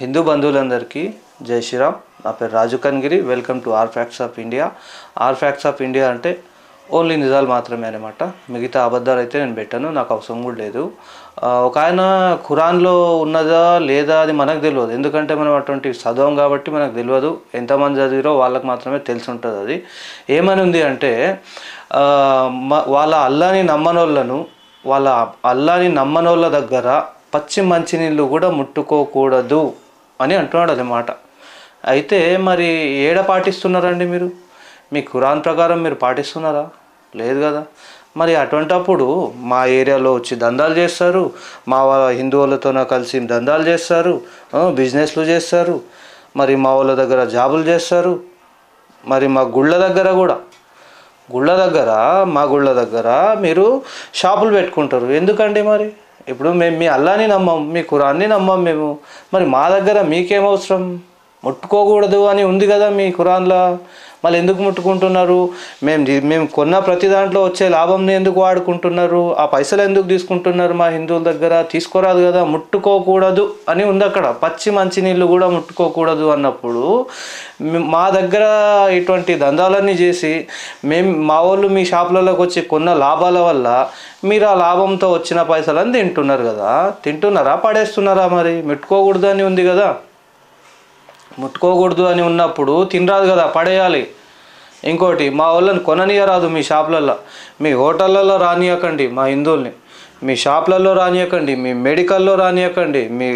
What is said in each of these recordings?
హిందూ బంధువులందరికీ జై శ్రీరామ్. నా పేరు Raju Kangiri. Welcome to R facts of India. R facts of India అంటే ఓన్లీ నిజాలు మాత్రమే అనమాట. మిగతా అబద్ధాలు అయితే నేను పెట్టాను, నాకు అవసరం కూడా లేదు. ఒక ఆయన ఖురాన్లో ఉన్నదా లేదా అది మనకు తెలియదు, ఎందుకంటే మనం అటువంటి చదవం కాబట్టి మనకు తెలియదు. ఎంతమంది చదివిరో వాళ్ళకి మాత్రమే తెలిసి ఉంటుంది. అది ఏమని ఉంది అంటే వాళ్ళ అల్లాని నమ్మనోళ్ళ దగ్గర పచ్చి మంచినీళ్ళు కూడా ముట్టుకోకూడదు అని అంటున్నాడు అన్నమాట. అయితే మరి ఏడ పాటిస్తున్నారండి మీరు? మీ ఖురాన్ ప్రకారం మీరు పాటిస్తున్నారా? లేదు కదా. మరి అటువంటప్పుడు మా ఏరియాలో వచ్చి దందాలు చేస్తారు, మా హిందువులతో కలిసి దందాలు చేస్తారు, బిజినెస్లు చేస్తారు, మరి మా వాళ్ళ దగ్గర జాబులు చేస్తారు. మరి మా గుళ్ళ దగ్గర మీరు షాపులు పెట్టుకుంటారు. ఎందుకండి? మరి ఇప్పుడు మేము మీ అల్లాని నమ్మం, మీ ఖురాన్ని నమ్మం మేము. మరి మా దగ్గర మీకేమవసరం? ముట్టుకోకూడదు అని ఉంది కదా మీ ఖురాన్లో. మళ్ళీ ఎందుకు ముట్టుకుంటున్నారు? మేము కొన్న ప్రతి దాంట్లో వచ్చే లాభంని ఎందుకు వాడుకుంటున్నారు? ఆ పైసలు ఎందుకు తీసుకుంటున్నారు? మా హిందువుల దగ్గర తీసుకోరాదు కదా. ముట్టుకోకూడదు అని ఉంది అక్కడ. పచ్చి మంచినీళ్ళు కూడా ముట్టుకోకూడదు అన్నప్పుడు మా దగ్గర ఇటువంటి దందాలన్నీ చేసి మా వాళ్ళు మీ షాపులలోకి వచ్చి కొన్న లాభాల వల్ల మీరు ఆ లాభంతో వచ్చిన పైసలని తింటున్నారు కదా. తింటున్నారా, పడేస్తున్నారా? మరి ముట్టుకోకూడదు అని ఉంది కదా. ముట్టుకోకూడదు అని ఉన్నప్పుడు తినరాదు కదా, పడేయాలి. ఇంకోటి, మా వాళ్ళని కొననీయరాదు మీ షాపులలో. మీ హోటళ్ళల్లో రానియకండి మా హిందువుల్ని, మీ షాపులలో రానియకండి, మీ మెడికల్లో రానియకండి, మీ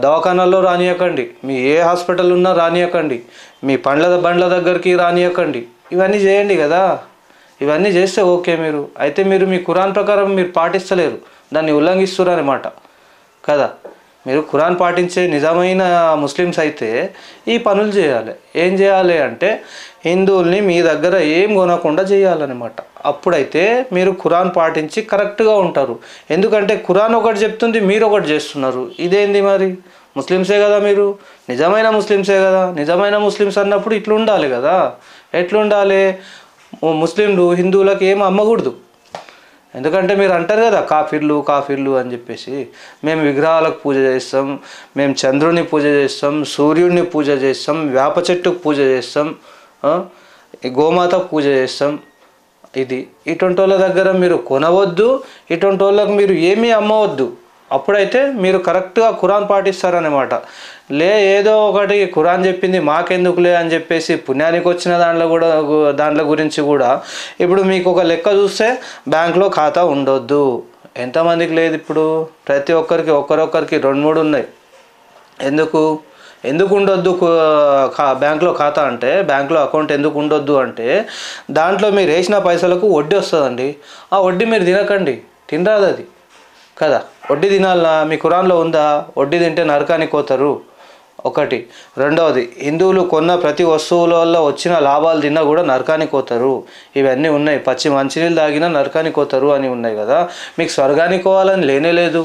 దవాఖానాల్లో రానియకండి, మీ ఏ హాస్పిటల్ ఉన్నా రానియకండి, మీ బండ్ల దగ్గరికి రానియకండి. ఇవన్నీ చేయండి కదా. ఇవన్నీ చేస్తే ఓకే మీరు. అయితే మీరు మీ ఖురాన్ ప్రకారం మీరు పాటిస్తలేరు, దాన్ని ఉల్లంఘిస్తున్నారు అన్నమాట కదా. మీరు ఖురాన్ పాటించే నిజమైన ముస్లిమ్స్ అయితే ఈ పనులు చేయాలి. ఏం చేయాలి అంటే హిందువుల్ని మీ దగ్గర ఏం కొనకుండా చేయాలన్నమాట. అప్పుడైతే మీరు ఖురాన్ పాటించి కరెక్ట్గా ఉంటారు. ఎందుకంటే ఖురాన్ ఒకటి చెప్తుంది, మీరు ఒకటి చేస్తున్నారు. ఇదేంది మరి? ముస్లిమ్సే కదా మీరు, నిజమైన ముస్లిమ్సే కదా. నిజమైన ముస్లిమ్స్ అన్నప్పుడు ఇట్లా ఉండాలి కదా. ఎట్లుండాలి? ముస్లింలు హిందువులకు ఏం అమ్మకూడదు. ఎందుకంటే మీరు అంటారు కదా కాఫిర్లు అని చెప్పేసి. మేము విగ్రహాలకు పూజ చేస్తాం, మేము చంద్రుని పూజ చేస్తాం, సూర్యుడిని పూజ చేస్తాం, వేప చెట్టుకు పూజ చేస్తాం, గోమాతకు పూజ చేస్తాం. ఇటువంటి వాళ్ళ దగ్గర మీరు కొనవద్దు, ఇటువంటి వాళ్ళకు మీరు ఏమీ అమ్మవద్దు. అప్పుడైతే మీరు కరెక్ట్గా ఖురాన్ పాటిస్తారనమాట. ఏదో ఒకటి ఖురాన్ చెప్పింది మాకెందుకులే అని చెప్పేసి పుణ్యానికి వచ్చిన దాంట్లో గురించి కూడా ఇప్పుడు మీకు ఒక లెక్క చూస్తే బ్యాంక్లో ఖాతా ఉండొద్దు. ఎంతమందికి లేదు? ఇప్పుడు ప్రతి ఒక్కరికి ఒక్కరొక్కరికి 2-3 ఉన్నాయి. ఎందుకు ఉండొద్దు బ్యాంక్లో ఖాతా అంటే, బ్యాంక్లో అకౌంట్ ఎందుకు ఉండొద్దు అంటే దాంట్లో మీరు వేసిన పైసలకు వడ్డీ వస్తుందండి. ఆ వడ్డీ మీరు తినకండి, తినరాదు అది కదా. వడ్డీ తినాలా? మీ ఖురాన్లో ఉందా? వడ్డీ తింటే నరకానికి పోతారు ఒకటి. రెండవది, హిందువులు కొన్న ప్రతి వస్తువుల వల్ల వచ్చిన లాభాలు తిన్నా కూడా నరకానికి పోతారు. ఇవన్నీ ఉన్నాయి. పచ్చి మంచినీళ్ళు తాగినా నరకానికి పోతారు అని ఉన్నాయి కదా. మీకు స్వర్గానికి పోవాలని లేనేలేదు.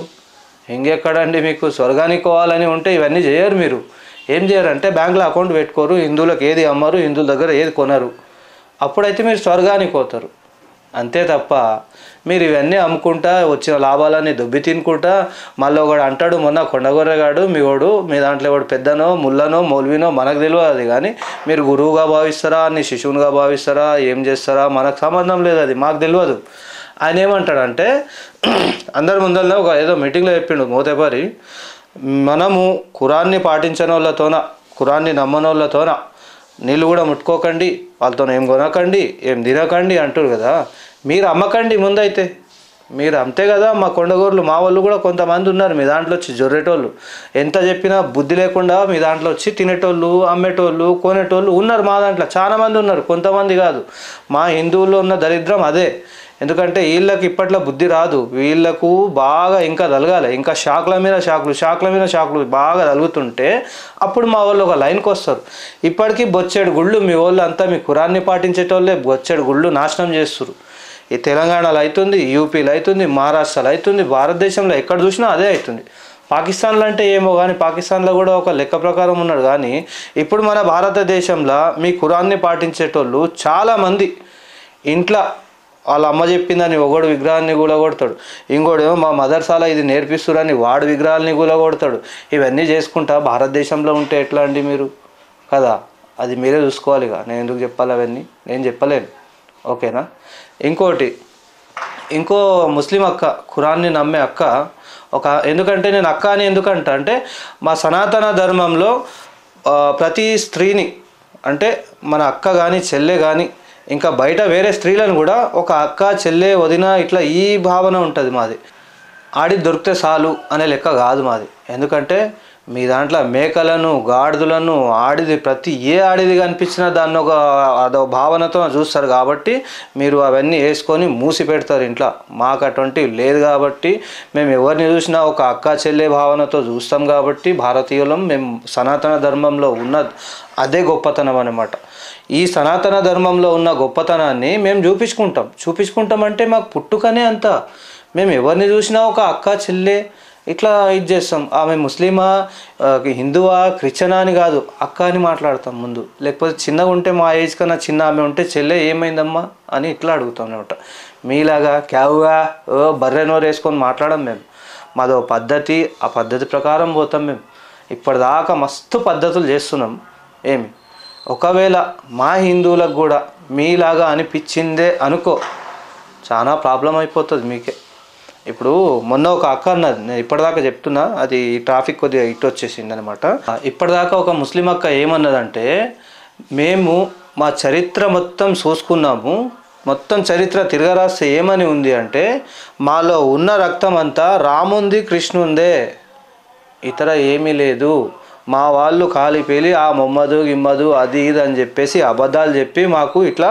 ఇంకెక్కడండి మీకు స్వర్గానికి పోవాలని ఉంటే ఇవన్నీ చేయరు. మీరు ఏం చేయరంటే బ్యాంకులో అకౌంట్ పెట్టుకోరు, హిందువులకు ఏది అమ్మరు, హిందువుల దగ్గర ఏది కొనరు. అప్పుడైతే మీరు స్వర్గానికి పోతారు. అంతే తప్ప మీరు ఇవన్నీ అమ్ముకుంటా వచ్చిన లాభాలన్నీ దొబ్బి తినుకుంటా మళ్ళీ ఒకడు అంటాడు, మొన్న కొండగొర్రెగాడు మీ దాంట్లో ఎవడు పెద్దనో ముల్లనో మౌల్వినో మనకు తెలియదు. అది కానీ మీరు గురువుగా భావిస్తారా, అన్ని శిశువునిగా భావిస్తారా, ఏం చేస్తారా, మనకు సంబంధం లేదు, అది మాకు తెలియదు. ఆయన ఏమంటాడంటే అందరి ముందరనే ఏదో మీటింగ్లో చెప్పిండు మోతేపరి, మనము ఖురాన్ని పాటించని వాళ్ళతోన, ఖురాన్ని నమ్మని వాళ్ళతోన నీళ్ళు కూడా ముట్టుకోకండి, వాళ్ళతో ఏం కొనకండి, ఏం తినకండి అంటారు కదా. మీరు అమ్మకండి ముందైతే. మీరు అంతే కదా. మా కొండగోర్లు మా వాళ్ళు కూడా కొంతమంది ఉన్నారు మీ దాంట్లో వచ్చి జొర్రేటోళ్ళు. ఎంత చెప్పినా బుద్ధి లేకుండా మీ దాంట్లో వచ్చి తినేటోళ్ళు, అమ్మేటోళ్ళు, కొనేటోళ్ళు ఉన్నారు మా దాంట్లో. చాలామంది ఉన్నారు, కొంతమంది కాదు. మా హిందువుల్లో ఉన్న దరిద్రం అదే. ఎందుకంటే వీళ్ళకి ఇప్పట్లో బుద్ధి రాదు. వీళ్ళకు బాగా ఇంకా తలగాలి, ఇంకా షాకుల మీద షాకులు బాగా తలుగుతుంటే అప్పుడు మా వాళ్ళు ఒక లైన్కి వస్తారు. ఇప్పటికీ బొచ్చేడు గుళ్ళు మీ వాళ్ళు అంతా మీ ఖురాన్ని పాటించేటోళ్ళే బొచ్చేడు గుళ్ళు నాశనం చేస్తారు. ఈ తెలంగాణలో అవుతుంది, యూపీలో అవుతుంది, మహారాష్ట్రలో అవుతుంది, భారతదేశంలో ఎక్కడ చూసినా అదే అవుతుంది. పాకిస్తాన్లో అంటే ఏమో కానీ పాకిస్తాన్లో కూడా ఒక లెక్క ప్రకారం ఉన్నాడు. కానీ ఇప్పుడు మన భారతదేశంలో మీ ఖురాన్ని పాటించేటోళ్ళు చాలామంది ఇంట్లో వాళ్ళ అమ్మ చెప్పిందని ఒకడు విగ్రహాన్ని కూలగొడతాడు, ఇంకోడేమో మా మదర్సాలో ఇది నేర్పిస్తురని వాడు విగ్రహాలని కూలగొడతాడు. ఇవన్నీ చేసుకుంటా భారతదేశంలో ఉంటే ఎట్లా అండి మీరు? కదా, అది మీరే చూసుకోవాలిగా. నేను ఎందుకు చెప్పాలి అవన్నీ? నేను చెప్పలేను. ఓకేనా. ఇంకో ముస్లిం అక్క, ఖురాన్ని నమ్మే అక్క, ఎందుకంటే నేను అక్క అని ఎందుకంట అంటే మా సనాతన ధర్మంలో ప్రతి స్త్రీని అంటే మన అక్క కానీ చెల్లె కానీ ఇంకా బయట వేరే స్త్రీలను కూడా ఒక అక్క చెల్లె వదిన ఇట్లా ఈ భావన ఉంటుంది మాది. ఆడి దొరికితే చాలు అనే లెక్క కాదు మాది. ఎందుకంటే మీ దాంట్లో మేకలను గాడిదలను ఆడిది ప్రతి ఆడిది కనిపించినా దాన్ని అదో భావనతో చూస్తారు కాబట్టి మీరు అవన్నీ వేసుకొని మూసి పెడతారు ఇంట్లో. మాకు అటువంటివి లేదు కాబట్టి మేము ఎవరిని చూసినా ఒక అక్క చెల్లె భావనతో చూస్తాం కాబట్టి భారతీయులం. మేము సనాతన ధర్మంలో ఉన్న అదే గొప్పతనం అన్నమాట. ఈ సనాతన ధర్మంలో ఉన్న గొప్పతనాన్ని మేము చూపించుకుంటామంటే మాకు పుట్టుకనే అంత. మేము ఎవరిని చూసినా ఒక అక్క చెల్లె ఇట్లా ఇది చేస్తాం. ఆమె ముస్లిమా హిందువా క్రిస్టియనా అని కాదు, అక్క అని మాట్లాడతాం ముందు. లేకపోతే చిన్నగా ఉంటే మా ఏజ్ కన్నా చిన్న ఆమె ఉంటే చెల్లె ఏమైందమ్మా అని ఇట్లా అడుగుతాం అనమాట. మీలాగా క్యావుగా బర్రె నోరు వేసుకొని మాట్లాడం మేము. మాదో పద్ధతి, ఆ పద్ధతి ప్రకారం పోతాం మేము. ఇప్పటిదాకా మస్తు పద్ధతులు చేస్తున్నాం. ఒకవేళ మా హిందువులకు కూడా మీలాగా అనిపించిందే అనుకో, చాలా ప్రాబ్లం అయిపోతుంది మీకే. ఇప్పుడు మొన్న ఒక అక్క అన్నది, నేను ఇప్పటిదాకా చెప్తున్నా, అది ట్రాఫిక్ కొద్దిగా ఇటు వచ్చేసింది అనమాట. ఇప్పటిదాకా ఒక ముస్లిం అక్క ఏమన్నదంటే, మేము మా చరిత్ర మొత్తం చూసుకున్నాము, మొత్తం చరిత్ర తిరగరాస్తే ఏమని ఉంది అంటే మాలో ఉన్న రక్తం అంతా రాముంది కృష్ణుందే, ఇతర ఏమీ లేదు. మా వాళ్ళు కాలిపేలి ఆ మొమ్మదు గిమ్మదు అది ఇది అని చెప్పేసి అబద్ధాలు చెప్పి మాకు ఇట్లా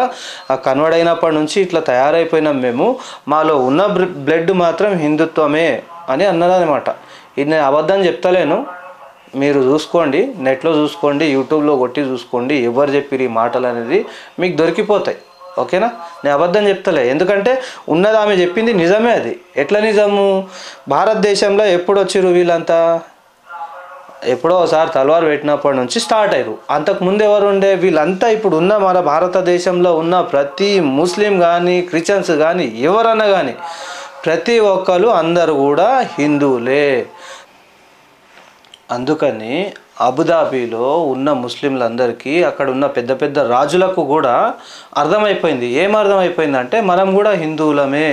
కన్వర్ట్ అయినప్పటి నుంచి ఇట్లా తయారైపోయినాం మేము. మాలో ఉన్న బ్లడ్ మాత్రం హిందుత్వమే అని అన్నదనమాట. ఇది నేను అబద్ధం చెప్తలేను, మీరు చూసుకోండి, నెట్లో చూసుకోండి, యూట్యూబ్లో కొట్టి చూసుకోండి, ఎవరు చెప్పిరు ఈ మాటలు అనేది మీకు దొరికిపోతాయి. ఓకేనా. నేను అబద్ధం చెప్తలే, ఎందుకంటే ఉన్నది ఆమె చెప్పింది నిజమే. అది ఎట్లా నిజము? భారతదేశంలో ఎప్పుడు వచ్చిరు వీళ్ళంతా? ఎప్పుడో ఒకసారి తలవారు పెట్టినప్పటి నుంచి స్టార్ట్ అయ్యారు. అంతకుముందు ఎవరు ఉండే? వీళ్ళంతా ఇప్పుడు ఉన్న మన భారతదేశంలో ఉన్న ప్రతి ముస్లిం కానీ క్రిస్టియన్స్ కానీ ఎవరన్నా కానీ ప్రతి ఒక్కరు అందరూ కూడా హిందువులే. అందుకని అబుదాబీలో ఉన్న ముస్లింలందరికీ అక్కడ ఉన్న పెద్ద పెద్ద రాజులకు కూడా అర్థమైపోయింది. ఏం అర్థమైపోయిందంటే మనం కూడా హిందువులమే,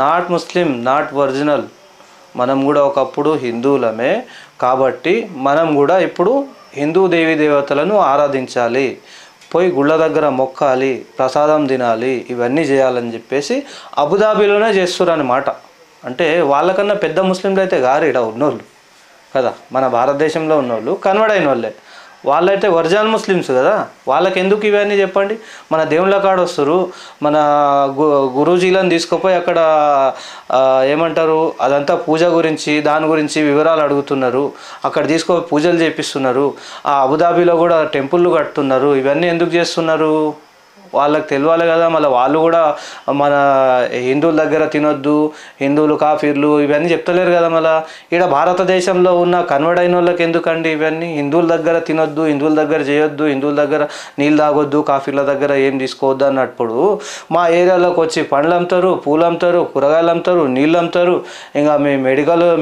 నాట్ ముస్లిం, నాట్ ఒరిజినల్. మనం కూడా ఒకప్పుడు హిందువులమే కాబట్టి మనం కూడా ఇప్పుడు హిందూ దేవీ దేవతలను ఆరాధించాలి, పోయి గుళ్ళ దగ్గర మొక్కాలి, ప్రసాదం తినాలి, ఇవన్నీ చేయాలని చెప్పేసి అబుదాబీలోనే చేస్తున్నారు అన్నమాట. అంటే వాళ్ళకన్నా పెద్ద ముస్లింలు అయితే గారు ఇక్కడ ఉన్నోళ్ళు కదా, మన భారతదేశంలో ఉన్నోళ్ళు కన్వర్ట్ అయిన వాళ్ళే. వాళ్ళైతే ఒరిజినల్ ముస్లిమ్స్ కదా, వాళ్ళకి ఎందుకు ఇవన్నీ చెప్పండి? మన దేవుళ్ళ కాడ వస్తారు, మన గురూజీలను తీసుకుపోయి అక్కడ ఏమంటారు అదంతా పూజ గురించి దాని గురించి వివరాలు అడుగుతున్నారు, అక్కడ తీసుకుపోయి పూజలు చేపిస్తున్నారు, ఆ అబుదాబీలో కూడా టెంపుల్లు కడుతున్నారు. ఇవన్నీ ఎందుకు చేస్తున్నారు? వాళ్ళకి తెలియాలి కదా. మళ్ళీ వాళ్ళు కూడా మన హిందువుల దగ్గర తినొద్దు, హిందువులు కాఫీర్లు ఇవన్నీ చెప్తలేరు కదా. మళ్ళీ ఇక్కడ భారతదేశంలో ఉన్న కన్వర్ట్ అయిన వాళ్ళకి ఎందుకండి ఇవన్నీ? హిందువుల దగ్గర తినొద్దు, హిందువుల దగ్గర చేయొద్దు, హిందువుల దగ్గర నీళ్ళు తాగొద్దు, కాఫీల దగ్గర ఏం తీసుకోవద్దు అన్నప్పుడు మా ఏరియాలోకి వచ్చి పండ్లు అమ్ముతారు, పూలు అమ్ముతారు, కూరగాయలు అమ్ముతారు, నీళ్ళు అమ్ముతారు. ఇంకా మీ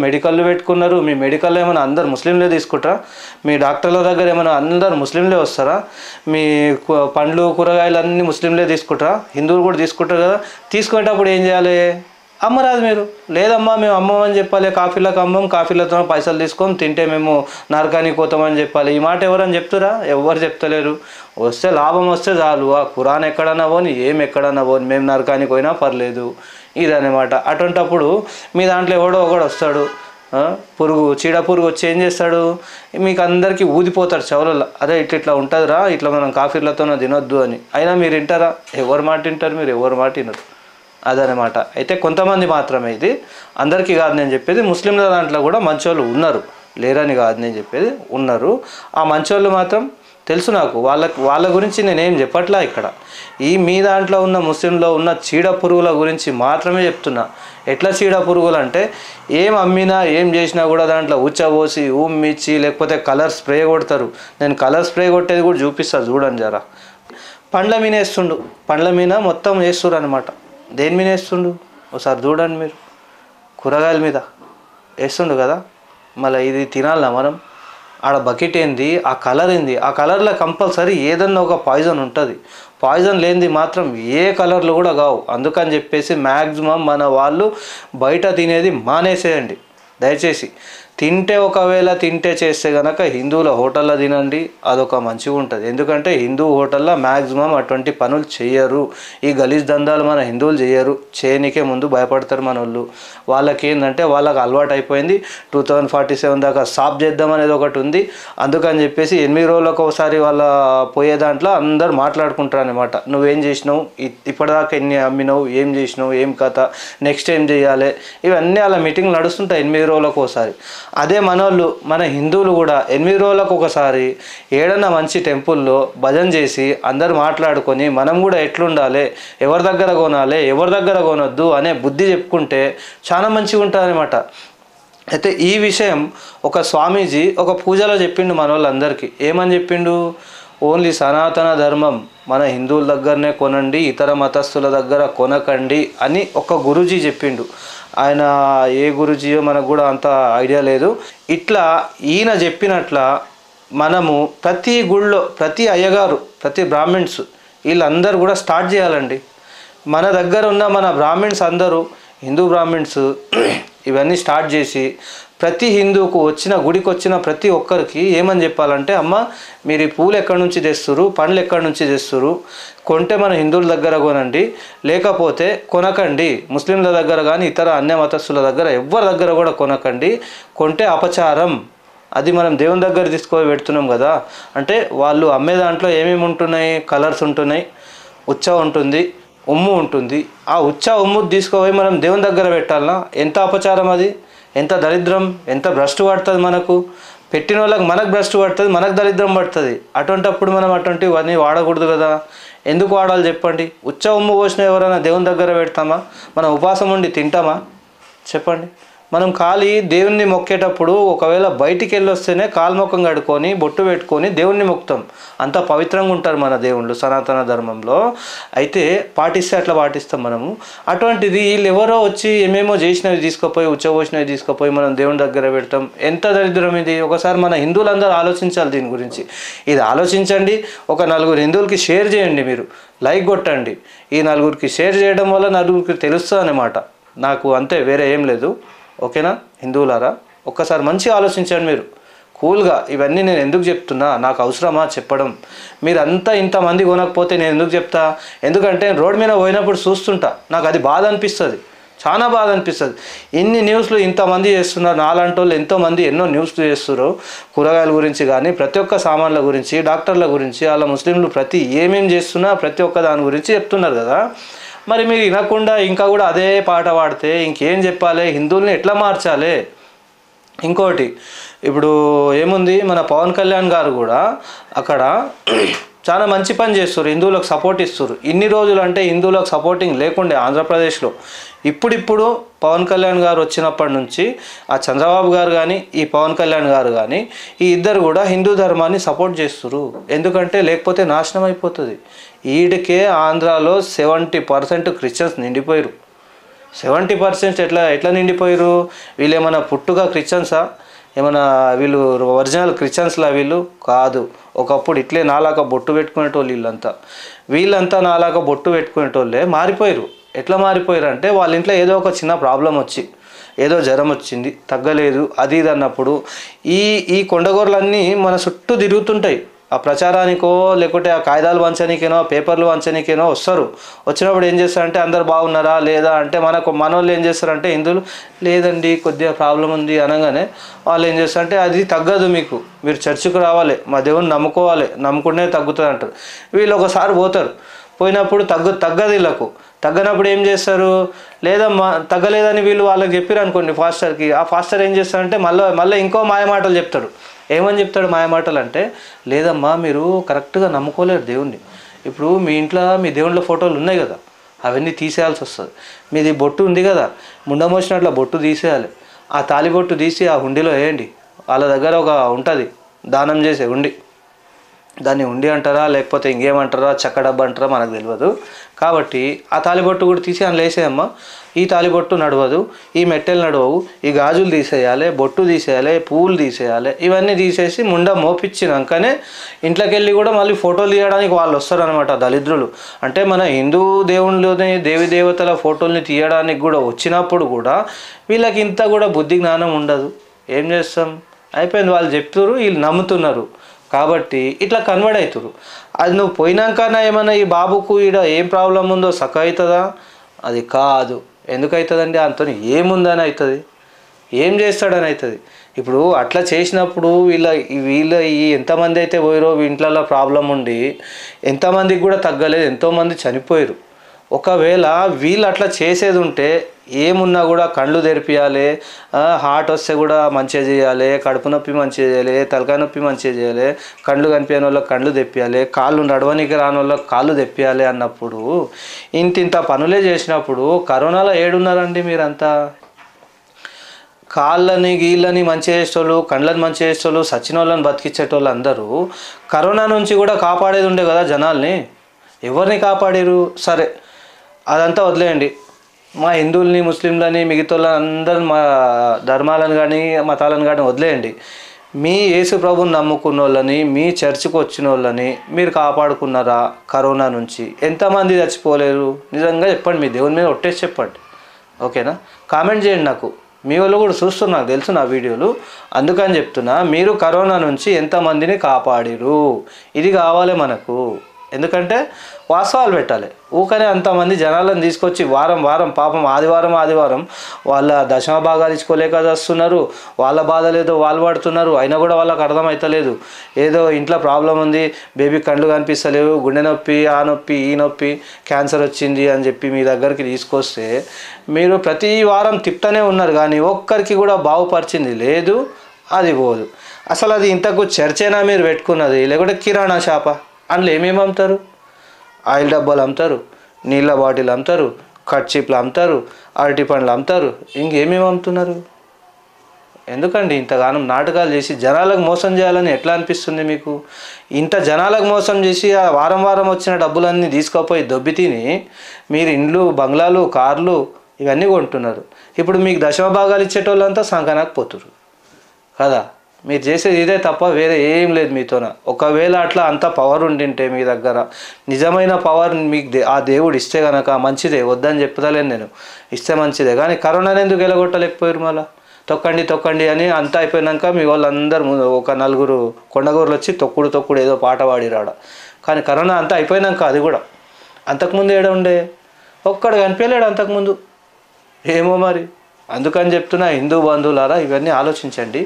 మెడికల్ పెట్టుకున్నారు. మీ మెడికల్లో ఏమైనా అందరు ముస్లింలే తీసుకుంటారా? మీ డాక్టర్ల దగ్గర ఏమైనా అందరు ముస్లింలే వస్తారా? మీ పండ్లు కూరగాయలు అన్నీ ముస్లింలే తీసుకుంటారా? హిందువులు కూడా తీసుకుంటారు కదా. తీసుకునేటప్పుడు ఏం చేయాలి? అమ్మరాదు మీరు. లేదమ్మా మేము అమ్మమని చెప్పాలి, కాఫీలకు అమ్మం, కాఫీలతో పైసలు తీసుకొని తింటే మేము నరకానికి పోతామని చెప్పాలి. ఈ మాట ఎవరని చెప్తారా? ఎవరు చెప్తలేరు. వస్తే లాభం వస్తే చాలు, ఆ ఖురాన్ ఎక్కడన్నా పోని, ఏం ఎక్కడన్నా పోని, మేము నరకానికి పోయినా పర్లేదు, ఇదన్నమాట. అటువంటప్పుడు మీ దాంట్లో ఎవడో ఒకడు వస్తాడు, చీడ పురుగు వచ్చి ఏం చేస్తాడు? మీకు అందరికీ ఊదిపోతాడు చెవులలో, అదే ఇట్లా ఉంటుందిరా, ఇట్లా మనం కాఫీలతోనే తినొద్దు అని. అయినా మీరు వింటారా? ఎవరు మాట వింటారు? మీరు ఎవరు మాట వినరు. అదనమాట. అయితే కొంతమంది మాత్రమే, ఇది అందరికీ కాదు నేను చెప్పేది. ముస్లింల దాంట్లో కూడా మంచోళ్ళు ఉన్నారు, లేరని కాదు నేను చెప్పేది, ఉన్నారు. ఆ మంచోళ్ళు మాత్రం తెలుసు నాకు. వాళ్ళ గురించి నేనేం చెప్పట్లా ఇక్కడ. మీ దాంట్లో ఉన్న ముస్లింలో ఉన్న చీడ పురుగుల గురించి మాత్రమే చెప్తున్నా. ఎట్లా చీడ పురుగులు అంటే, ఏం అమ్మినా ఏం చేసినా కూడా దాంట్లో ఉచ్చబోసి ఉమ్మిచ్చి లేకపోతే కలర్ స్ప్రే కొడతారు. నేను కలర్ స్ప్రే కొట్టేది కూడా చూపిస్తాను చూడండి జరా. పండ్ల మీద వేస్తుండు, పండ్ల మీద మొత్తం వేస్తున్నారు అనమాట. దేని మీద వేస్తుండు ఒకసారి చూడండి మీరు. కూరగాయల మీద వేస్తుండు కదా. మళ్ళీ ఇది తినాలా మనం? ఆడ బకెట్ ఏంది, ఆ కలర్ ఏంది, ఆ కలర్లో కంపల్సరీ ఏదన్నా ఒక పాయిజన్ ఉంటుంది. పాయిజన్ లేనిది మాత్రం ఏ కలర్లు కూడా కావు. అందుకని చెప్పేసి మ్యాక్సిమం మన వాళ్ళు బయట తినేది మానేసేయండి దయచేసి. ఒకవేళ తింటే చేస్తే కనుక హిందువుల హోటల్లో తినండి, అదొక మంచిగా ఉంటుంది. ఎందుకంటే హిందూ హోటల్లో మ్యాక్సిమం అటువంటి పనులు చేయరు. ఈ గలీజ్ దందాలు మన హిందువులు చేయరు. చేయనికే ముందు భయపడతారు మన వాళ్ళు. వాళ్ళకి ఏంటంటే వాళ్ళకి అలవాటు అయిపోయింది. 2047 దాకా స్టాప్ చేద్దాం అనేది ఒకటి ఉంది. అందుకని చెప్పేసి 8 రోజులకు ఒకసారి వాళ్ళ పోయే దాంట్లో అందరు మాట్లాడుకుంటారు అనమాట. నువ్వేం చేసినావు, ఇప్పటిదాకా ఎన్ని అమ్మినావు, ఏం చేసినావు, ఏం కథ, నెక్స్ట్ ఏం చేయాలి, ఇవన్నీ అలా మీటింగ్లు నడుస్తుంటాయి 8 రోజులకు ఒకసారి. అదే మనోళ్ళు మన హిందువులు కూడా 8 రోజులకు ఒకసారి ఏడన్నా మంచి టెంపుల్లో భజన చేసి అందరు మాట్లాడుకొని మనం కూడా ఎట్లుండాలి, ఎవరి దగ్గర కొనాలి, ఎవరి దగ్గర కొనొద్దు అనే బుద్ధి చెప్పుకుంటే చాలా మంచిగా ఉంటుంది అనమాట. అయితే ఈ విషయం ఒక స్వామీజీ ఒక పూజలో చెప్పిండు మన వాళ్ళందరికీ. ఏమని చెప్పిండు? ఓన్లీ సనాతన ధర్మం మన హిందువుల దగ్గరనే కొనండి, ఇతర మతస్థుల దగ్గర కొనకండి అని ఒక గురూజీ చెప్పిండు. ఆయన ఏ గురూజీయో మనకు కూడా అంత ఐడియా లేదు. ఇట్లా ఈయన చెప్పినట్ల మనము ప్రతి గుళ్ళో ప్రతి అయ్యగారు ప్రతి బ్రాహ్మిన్స్ వీళ్ళందరూ కూడా స్టార్ట్ చేయాలండి. మన దగ్గర ఉన్న మన బ్రాహ్మిన్స్ అందరూ హిందూ బ్రాహ్మిన్స్ ఇవన్నీ స్టార్ట్ చేసి ప్రతి హిందూకు వచ్చిన గుడికి వచ్చిన ప్రతి ఒక్కరికి ఏమని చెప్పాలంటే, అమ్మ మీరు ఈ పూలు ఎక్కడి నుంచి తెస్తురు, పండ్లు ఎక్కడి నుంచి తెస్తురు, కొంటే మన హిందువుల దగ్గర కొనండి, లేకపోతే కొనకండి. ముస్లింల దగ్గర కానీ ఇతర అన్య మతస్థుల దగ్గర ఎవరి దగ్గర కూడా కొనకండి. కొంటే అపచారం. అది మనం దేవుని దగ్గర తీసుకొని పెడుతున్నాం కదా. అంటే వాళ్ళు అమ్మే దాంట్లో ఏమేమి ఉంటున్నాయి? కలర్స్ ఉంటున్నాయి, ఉచ్చ ఉంటుంది, ఉమ్ము ఉంటుంది. ఆ ఉచ్చ ఉమ్ము తీసుకుపోయి మనం దేవుని దగ్గర పెట్టాలన్నా ఎంత అపచారం అది, ఎంత దరిద్రం, ఎంత భ్రష్టు పడుతుంది మనకు. పెట్టిన వాళ్ళకి మనకు భ్రష్టు పడుతుంది, మనకు దరిద్రం పడుతుంది. అటువంటిప్పుడు మనం అటువంటివన్నీ వాడకూడదు కదా. ఎందుకు వాడాలి చెప్పండి? ఉచ్చ ఉమ్ము పోసిన ఎవరైనా దేవుని దగ్గర పెడతామా? మనం ఉపవాసం ఉండి తింటామా చెప్పండి? మనం ఖాళీ దేవుణ్ణి మొక్కేటప్పుడు ఒకవేళ బయటికి వెళ్ళి వస్తేనే కాల్ముఖం కడుక్కొని బొట్టు పెట్టుకొని దేవుణ్ణి మొక్కుతాం. అంత పవిత్రంగా ఉంటారు మన దేవుళ్ళు సనాతన ధర్మంలో. అయితే పాటిస్తే అట్లా పాటిస్తాం మనము. అటువంటిది వీళ్ళు ఎవరో వచ్చి ఏమేమో చేసినవి తీసుకుపోయి ఉచ్చబోసినవి తీసుకుపోయి మనం దేవుని దగ్గర పెడతాం. ఎంత దరిద్రం ఇది. ఒకసారి మన హిందువులందరూ ఆలోచించాలి దీని గురించి. ఇది ఆలోచించండి. ఒక 4 హిందువులకి షేర్ చేయండి, మీరు లైక్ కొట్టండి. ఈ 4కి షేర్ చేయడం వల్ల 4కి తెలుస్తుంది అన్నమాట. నాకు అంతే, వేరే ఏం లేదు. ఓకేనా హిందువులారా? ఒక్కసారి మంచిగా ఆలోచించండి మీరు కూల్గా. ఇవన్నీ నేను ఎందుకు చెప్తున్నా, నాకు అవసరమా చెప్పడం? మీరంతా ఇంతమంది కొనకపోతే నేను ఎందుకు చెప్తా? ఎందుకంటే రోడ్ మీద పోయినప్పుడు చూస్తుంటా, నాకు అది బాధ అనిపిస్తుంది, చాలా బాధ అనిపిస్తుంది. ఇన్ని న్యూస్లు ఇంతమంది చేస్తున్నారు, నాలాంటి వాళ్ళు ఎంతోమంది ఎన్నో న్యూస్లు చేస్తున్నారు కూరగాయల గురించి కానీ ప్రతి ఒక్క సామాన్ల గురించి, డాక్టర్ల గురించి, వాళ్ళ ముస్లింలు ప్రతి ఏమేమి చేస్తున్నా ప్రతి ఒక్క దాని గురించి చెప్తున్నారు కదా. మరి మీరు వినకుండా ఇంకా కూడా అదే పాట పాడితే ఇంకేం చెప్పాలి? హిందువుల్ని ఎట్లా మార్చాలి? ఇంకోటి ఇప్పుడు ఏముంది, మన పవన్ కళ్యాణ్ గారు కూడా అక్కడ చాలా మంచి పని చేస్తారు, హిందువులకు సపోర్ట్ ఇస్తారు. ఇన్ని రోజులు అంటే హిందువులకు సపోర్టింగ్ లేకుండే ఆంధ్రప్రదేశ్లో. ఇప్పుడు పవన్ కళ్యాణ్ గారు వచ్చినప్పటి నుంచి ఆ చంద్రబాబు గారు కానీ ఈ పవన్ కళ్యాణ్ గారు కానీ ఈ ఇద్దరు కూడా హిందూ ధర్మాన్ని సపోర్ట్ చేస్తారు. ఎందుకంటే లేకపోతే నాశనం అయిపోతుంది. ఈడికే ఆంధ్రాలో 70% క్రిస్టియన్స్ నిండిపోయారు. 70% ఎట్లా నిండిపోయారు? వీళ్ళు ఏమైనా పుట్టుగా క్రిస్టియన్సా? ఏమైనా వీళ్ళు ఒరిజినల్ క్రిస్టియన్స్లా? వీళ్ళు కాదు. ఒకప్పుడు ఇట్లే నాలాగా బొట్టు పెట్టుకునేటోళ్ళు వీళ్ళంతా నాలాగా బొట్టు పెట్టుకునేటోళ్ళే మారిపోయారు. ఎట్లా మారిపోయారు అంటే వాళ్ళ ఇంట్లో ఏదో ఒక చిన్న ప్రాబ్లం వచ్చి, ఏదో జ్వరం వచ్చింది, తగ్గలేదు, అది ఇది అన్నప్పుడు ఈ కొండగోరలన్నీ మన చుట్టూ తిరుగుతుంటాయి. ఆ ప్రచారానికో లేకుంటే ఆ కాగితాలు వంచనీకేనో పేపర్లు వంచనీకేనో వస్తారు. వచ్చినప్పుడు ఏం చేస్తారంటే అందరు బాగున్నారా లేదా అంటే మనోళ్ళు ఏం చేస్తారంటే హిందువులు లేదండి కొద్దిగా ప్రాబ్లం ఉంది అనగానే వాళ్ళు ఏం చేస్తారంటే అది తగ్గదు, మీరు చర్చికి రావాలి, మా దేవుని నమ్ముకోవాలి, నమ్ముకుంటే తగ్గుతుంది అంటారు. వీళ్ళు ఒకసారి పోతారు, పోయినప్పుడు తగ్గదు. వీళ్ళకు తగ్గనప్పుడు ఏం చేస్తారు? లేదమ్మా తగ్గలేదని వీళ్ళు వాళ్ళకి చెప్పారు అనుకోండి ఫాస్టర్కి. ఆ ఫాస్టర్ ఏం చేస్తారంటే మళ్ళీ ఇంకో మాయమాటలు చెప్తాడు. ఏమని చెప్తాడు మాయమాటలు అంటే, లేదమ్మా మీరు కరెక్ట్గా నమ్ముకోలేరు దేవుణ్ణి. ఇప్పుడు మీ ఇంట్లో మీ దేవుళ్ళ ఫోటోలు ఉన్నాయి కదా, అవన్నీ తీసేయాల్సి వస్తుంది. మీది బొట్టు ఉంది కదా, ముండమోసినట్ల బొట్టు తీసేయాలి. ఆ తాలిబొట్టు తీసి ఆ హుండీలో వేయండి. వాళ్ళ దగ్గర ఒక ఉంటుంది దానం చేసే హుండి, దాన్ని ఉండి అంటారా లేకపోతే ఇంకేమంటారా చెక్క డబ్బా అంటారా మనకు తెలియదు. కాబట్టి ఆ తాలిబొట్టు కూడా తీసి అందులో వేసేయమ్మా. ఈ తాలిబొట్టు నడవదు, ఈ మెట్టెలు నడవవు, ఈ గాజులు తీసేయాలి, బొట్టు తీసేయాలి, పువ్వులు తీసేయాలి. ఇవన్నీ తీసేసి ముండ మోపించినాకనే ఇంట్లోకి వెళ్ళి కూడా మళ్ళీ ఫోటోలు తీయడానికి వాళ్ళు వస్తారనమాట దళిద్రులు. అంటే మన హిందూ దేవుళ్ళని దేవి దేవతల ఫోటోల్ని తీయడానికి కూడా వచ్చినప్పుడు కూడా వీళ్ళకి ఇంత కూడా బుద్ధి జ్ఞానం ఉండదు. ఏం చేస్తాం, అయిపోయింది. వాళ్ళు చెప్తున్నారు, వీళ్ళు నమ్ముతున్నారు. కాబట్టి ఇట్లా కన్వర్ట్ అవుతారు. అది నువ్వు పోయినాకనా ఏమన్నా ఈ బాబుకు ఈడ ఏం ప్రాబ్లం ఉందో సక్క అవుతుందా? అది కాదు. ఎందుకు అవుతుందండి? అంత ఏముందని అవుతుంది, ఏం చేస్తాడని అవుతుంది. ఇప్పుడు అట్లా చేసినప్పుడు వీళ్ళ ఈ ఎంతమంది అయితే పోయారో ఇంట్లో ప్రాబ్లం ఉండి ఎంతమందికి కూడా తగ్గలేదు, ఎంతోమంది చనిపోయారు. ఒకవేళ వీళ్ళు అట్లా చేసేది ఉంటే ఏమున్నా కూడా కళ్ళు తెరిపియాలి, హార్ట్ వస్తే కూడా మంచిగా చేయాలి, కడుపు నొప్పి మంచిగా చేయాలి, తలకాయ నొప్పి మంచిగా చేయాలి, కళ్ళు కనిపించని వాళ్ళకి కళ్ళు తెప్పియాలి, కాళ్ళు నడవనికి రాని వాళ్ళకి కాళ్ళు తెప్పియాలి అన్నప్పుడు ఇంత పనులే చేసినప్పుడు కరోనాలో ఏడున్నారండి మీరంతా? కాళ్ళని గీళ్ళని మంచి చేసేటోళ్ళు, కళ్ళని మంచి చేసేటోళ్ళు, సచిన వాళ్ళని బతికించేటోళ్ళు అందరూ కరోనా నుంచి కూడా కాపాడేది ఉండే కదా జనాల్ని. ఎవరిని కాపాడారు? సరే అదంతా వదిలేయండి. మా హిందువుల్ని ముస్లింలని మిగతా అందరిని మా ధర్మాలను కానీ మతాలను కానీ వదిలేయండి. మీ యేసు ప్రభుని నమ్ముకున్న వాళ్ళని, మీ చర్చికి వచ్చిన వాళ్ళని మీరు కాపాడుకున్నారా కరోనా నుంచి? ఎంతమంది చచ్చిపోలేరు? నిజంగా చెప్పండి, మీ దేవుని మీద ఒట్టేసి చెప్పండి. ఓకేనా? కామెంట్ చేయండి. నాకు మీ వాళ్ళు కూడా చూస్తున్నారు, నాకు తెలుసు నా వీడియోలు, అందుకని చెప్తున్నా. మీరు కరోనా నుంచి ఎంతమందిని కాపాడిరు? ఇది కావాలి మనకు. ఎందుకంటే వాస్తవాలు పెట్టాలి. ఊకనే అంతమంది జనాలను తీసుకొచ్చి వారం వారం పాపం ఆదివారం వాళ్ళ దశమ భాగాలు ఇచ్చుకోలేక వస్తున్నారు. వాళ్ళ బాధలు ఏదో వాళ్ళు పడుతున్నారు, అయినా కూడా వాళ్ళకి అర్థమవుతలేదు. ఏదో ఇంట్లో ప్రాబ్లం ఉంది, బేబీ కళ్ళు కనిపిస్తలేవు, గుండె నొప్పి, ఆ నొప్పి, ఈ నొప్పి, క్యాన్సర్ వచ్చింది అని చెప్పి మీ దగ్గరికి తీసుకొస్తే మీరు ప్రతి వారం తిప్పుతూనే ఉన్నారు, కానీ ఒక్కరికి కూడా బాగుపరిచింది లేదు. అది పోదు. అసలు అది ఇంతకు చర్చైనా మీరు పెట్టుకున్నది, లేకుంటే కిరాణా షాపా? అందులో ఏమేమి అమ్ముతారు? ఆయిల్ డబ్బాలు అమ్ముతారు, నీళ్ళ బాటిల్ అమ్ముతారు, కర్చీప్లు అమ్ముతారు, అరటి పండ్లు అమ్ముతారు, ఇంకేమేమి అమ్ముతున్నారు? ఎందుకండి ఇంతగానం నాటకాలు చేసి జనాలకు మోసం చేయాలని ఎట్లా అనిపిస్తుంది మీకు? ఇంత జనాలకు మోసం చేసి ఆ వారం వారం వచ్చిన డబ్బులన్నీ తీసుకుపోయి దొబ్బితిని మీరు ఇండ్లు, బంగ్లాలు, కార్లు ఇవన్నీ కొంటున్నారు. ఇప్పుడు మీకు దశమ భాగాలు ఇచ్చేటోళ్ళంతా సంకనాకపోతున్నారు కదా. మీరు చేసేది ఇదే తప్ప వేరే ఏం లేదు మీతోన. ఒకవేళ అట్లా అంత పవర్ ఉండింటే మీ దగ్గర, నిజమైన పవర్ మీకు ఆ దేవుడు ఇస్తే కనుక మంచిదే, వద్దని చెప్తలేను నేను, ఇస్తే మంచిదే. కానీ కరోనాని ఎందుకు ఎలగొట్టలేకపోయారు? మళ్ళీ తొక్కండి అని అంతా అయిపోయినాక మీ వాళ్ళందరూ ఒక నలుగురు కొండగూరులు వచ్చి తొక్కుడు ఏదో పాట పాడిరాడ. కానీ కరోనా అంతా అయిపోయినాక అది కూడా, అంతకుముందు ఏడ ఉండే? ఒక్కడు కనిపించలేడు అంతకుముందు. ఏమో మరి. అందుకని చెప్తున్నా, హిందూ బంధువులారా ఇవన్నీ ఆలోచించండి.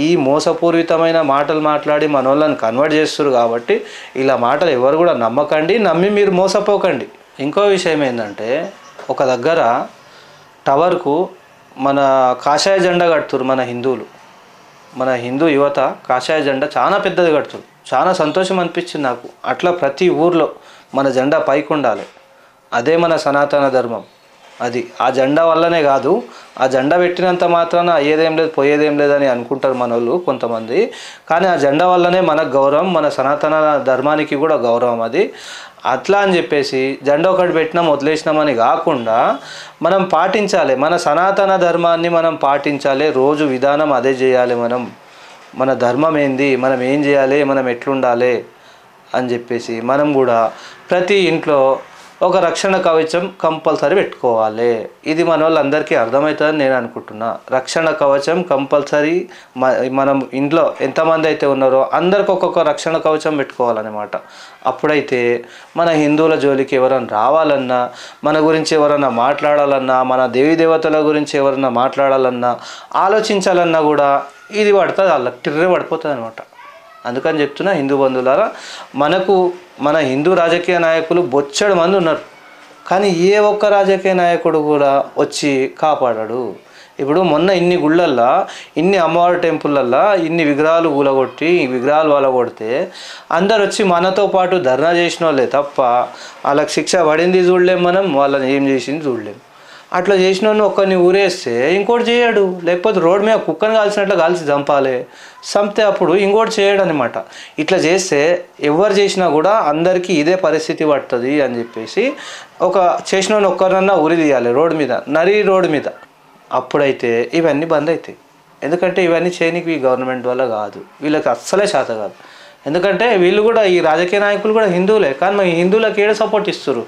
ఈ మోసపూరితమైన మాటలు మాట్లాడి మన వాళ్ళని కన్వర్ట్ చేస్తారు. కాబట్టి ఇలా మాటలు ఎవరు కూడా నమ్మకండి, నమ్మి మీరు మోసపోకండి. ఇంకో విషయం ఏంటంటే, ఒక దగ్గర టవర్కు మన కాషాయ జెండా కడుతురు మన హిందువులు, మన హిందూ యువత కాషాయ జెండా చాలా పెద్దది కడుతురు. చాలా సంతోషం అనిపించింది నాకు. అట్లా ప్రతి ఊర్లో మన జెండా పైకి ఉండాలి. అదే మన సనాతన ధర్మం. అది ఆ జెండా వల్లనే కాదు, ఆ జెండా పెట్టినంత మాత్రాన అయ్యేదేం లేదు పోయేదేం లేదని అనుకుంటారు మన వాళ్ళు కొంతమంది. కానీ ఆ జెండా వల్లనే మనకు గౌరవం, మన సనాతన ధర్మానికి కూడా గౌరవం. అది అట్లా అని చెప్పేసి జెండా ఒకటి పెట్టినాం వదిలేసినామని కాకుండా మనం పాటించాలి, మన సనాతన ధర్మాన్ని మనం పాటించాలి. రోజు విధానం అదే చేయాలి. మన ధర్మం ఏంది, మనం ఏం చేయాలి, మనం ఎట్లుండాలి అని చెప్పేసి మనం కూడా ప్రతి ఇంట్లో ఒక రక్షణ కవచం కంపల్సరీ పెట్టుకోవాలి. ఇది మన వాళ్ళందరికీ అర్థమవుతుందని నేను అనుకుంటున్నా. రక్షణ కవచం కంపల్సరీ మనం ఇంట్లో ఎంతమంది అయితే ఉన్నారో అందరికి ఒక్కొక్క రక్షణ కవచం పెట్టుకోవాలన్నమాట. అప్పుడైతే మన హిందువుల జోలికి ఎవరైనా రావాలన్నా, మన గురించి ఎవరైనా మాట్లాడాలన్నా, మన దేవీ దేవతల గురించి ఎవరైనా మాట్లాడాలన్నా, ఆలోచించాలన్నా కూడా ఇది పడుతుంది, వాళ్ళకి టిర్రే పడిపోతుంది అనమాట. అందుకని చెప్తున్నా, హిందూ బంధువులారా, మన హిందూ రాజకీయ నాయకులు బొచ్చడు మంది ఉన్నారు, కానీ ఏ ఒక్క రాజకీయ నాయకుడు కూడా వచ్చి కాపాడాడు. ఇప్పుడు మొన్న ఇన్ని గుళ్ళల్లో, ఇన్ని అమ్మవారి టెంపుల్లల్లో ఇన్ని విగ్రహాలు కూలగొట్టి విగ్రహాలు వలగొడితే అందరు వచ్చి మనతో పాటు ధర్నా చేసిన వాళ్ళే తప్ప వాళ్ళకి శిక్ష పడింది చూడలేం, మనం వాళ్ళని ఏం చేసింది చూడలేం. అట్లా చేసినోడిని ఒక్కరిని ఊరేస్తే ఇంకోటి చేయడు, లేకపోతే రోడ్డు మీద కుక్కని కాల్చినట్లు కాల్చి చంపాలి, చంపితే అప్పుడు ఇంకోటి చేయడు అనమాట. ఇట్లా చేస్తే ఎవరు చేసినా కూడా అందరికీ ఇదే పరిస్థితి పడుతుంది అని చెప్పేసి ఒక చేసినోని ఒక్కరినన్నా ఉరి తీయాలి రోడ్డు మీద, రోడ్డు మీద. అప్పుడైతే ఇవన్నీ బంద్ అవుతాయి. ఎందుకంటే ఇవన్నీ చేయనికి గవర్నమెంట్ వల్ల కాదు, వీళ్ళకి అస్సలే చేత కాదు. ఎందుకంటే వీళ్ళు కూడా ఈ రాజకీయ నాయకులు కూడా హిందువులే, కానీ మన హిందువులకు ఏడ సపోర్ట్ ఇస్తారు.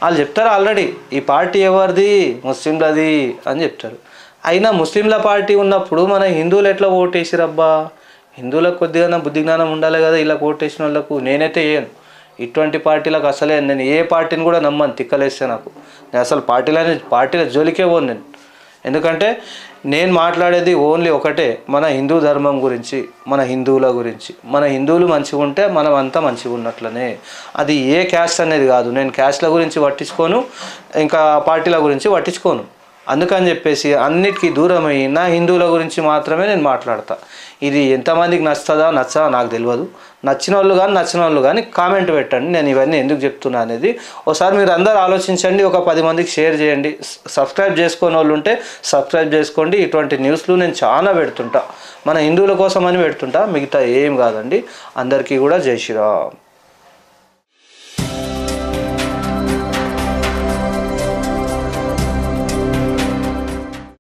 వాళ్ళు చెప్తారు ఆల్రెడీ ఈ పార్టీ ఎవరిది, ముస్లింలది అని చెప్తారు. అయినా ముస్లింల పార్టీ ఉన్నప్పుడు మన హిందువులు ఎట్లా ఓటేసిరబ్బా? హిందువులకు కొద్దిగా బుద్ధి జ్ఞానం ఉండాలి కదా. ఇలా ఓటేసిన వాళ్ళకు నేనైతే వేయను. ఇటువంటి పార్టీలకు అసలే నేను ఏ పార్టీని కూడా నమ్మను, తిక్కలేస్తే నాకు. నేను అసలు పార్టీల జోలికే పోను నేను. ఎందుకంటే నేను మాట్లాడేది ఓన్లీ ఒకటే, మన హిందూ ధర్మం గురించి, మన హిందువుల గురించి. మన హిందువులు మంచిగా ఉంటే మనం అంతా మంచిగా ఉన్నట్లనే. అది ఏ క్యాస్ట్ అనేది కాదు. నేను క్యాస్ట్ల గురించి పట్టించుకోను, ఇంకా పార్టీల గురించి పట్టించుకోను. అందుకని చెప్పేసి అన్నిటికీ దూరమై నా హిందువుల గురించి మాత్రమే నేను మాట్లాడతా. ఇది ఎంతమందికి నచ్చుతుందా నచ్చదా నాకు తెలియదు. నచ్చిన వాళ్ళు కానీ కామెంట్ పెట్టండి నేను ఇవన్నీ ఎందుకు చెప్తున్నా అనేది. ఒకసారి మీరు అందరూ ఆలోచించండి, ఒక 10 మందికి షేర్ చేయండి. సబ్స్క్రైబ్ చేసుకునే వాళ్ళు ఉంటే సబ్స్క్రైబ్ చేసుకోండి. ఇటువంటి న్యూస్లు నేను చాలా పెడుతుంటా, మన హిందువుల కోసం అని పెడుతుంటా, మిగతా ఏం కాదండి. అందరికీ కూడా జై శ్రీరామ్.